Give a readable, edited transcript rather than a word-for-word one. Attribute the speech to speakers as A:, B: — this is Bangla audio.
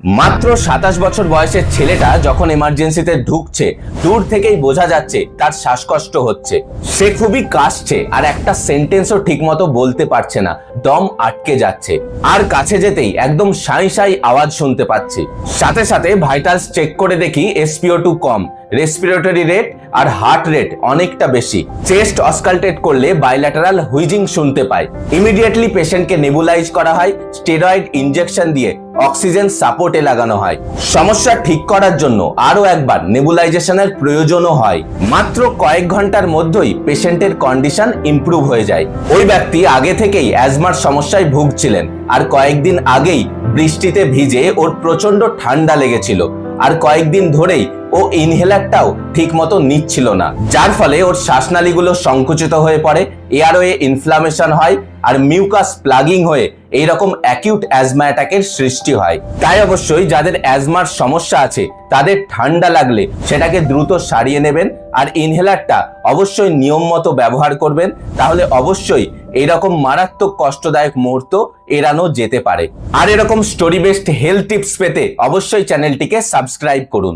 A: মাত্র 27 বছর বয়সের ছেলেটা যখন এমার্জেন্সিতে ঢুকছে, দূর থেকেই বোঝা যাচ্ছে তার শ্বাসকষ্ট হচ্ছে। সে খুবই কাশছে আর একটা সেন্টেন্সও ঠিকমতো বলতে পারছে না, দম আটকে যাচ্ছে। আর কাছে যেতেই একদম সাই সাই আওয়াজ শুনতে পাচ্ছি। সাথে সাথে ভাইটালস চেক করে দেখি SpO2 কম, রেসপিরেটরি রেট আর হার্ট রেট অনেকটা বেশি। চেস্ট অসকালটেট করলে বাইল্যাটারাল হুইজিং শুনতে পাই। ইমিডিয়েটলি পেশেন্টকে নেবুলাইজ করা হয়, স্টেরয়েড ইনজেকশন দিয়ে অক্সিজেন সাপোর্টে লাগানো হয়। সমস্যা ঠিক করার জন্য আরো একবার নেবুলাইজেশনের প্রয়োজনও হয়। মাত্র কয়েক ঘন্টার মধ্যেই পেশেন্টের কন্ডিশন ইমপ্রুভ হয়ে যায়। ওই ব্যক্তি আগে থেকেই অ্যাজমার সমস্যায় ভুগছিলেন আর কয়েকদিন আগেই বৃষ্টিতে ভিজে ওর প্রচন্ড ঠান্ডা লেগেছিল। আর কয়েকদিন ধরেই ও ইনহেলারটাও ঠিক মতো নিচ্ছিল না, যার ফলে ওর শ্বাসনালীগুলো সংকুচিত হয়ে পড়ে, এয়ারওয়ে ইনফ্লামেশন হয় আর মিউকাস প্লাগিং হয়ে এইরকম অ্যাকিউট অ্যাজমা অ্যাটাকের সৃষ্টি হয়। তাই অবশ্যই যাদের অ্যাজমার সমস্যা আছে তাদের ঠান্ডা লাগলে সেটাকে দ্রুত সারিয়ে নেবেন আর ইনহেলারটা অবশ্যই নিয়ম মতো ব্যবহার করবেন। তাহলে অবশ্যই এইরকম মারাত্মক কষ্টদায়ক মুহূর্ত এড়ানো যেতে পারে। আর এরকম স্টোরি বেসড হেলথ টিপস পেতে অবশ্যই চ্যানেলটিকে সাবস্ক্রাইব করুন।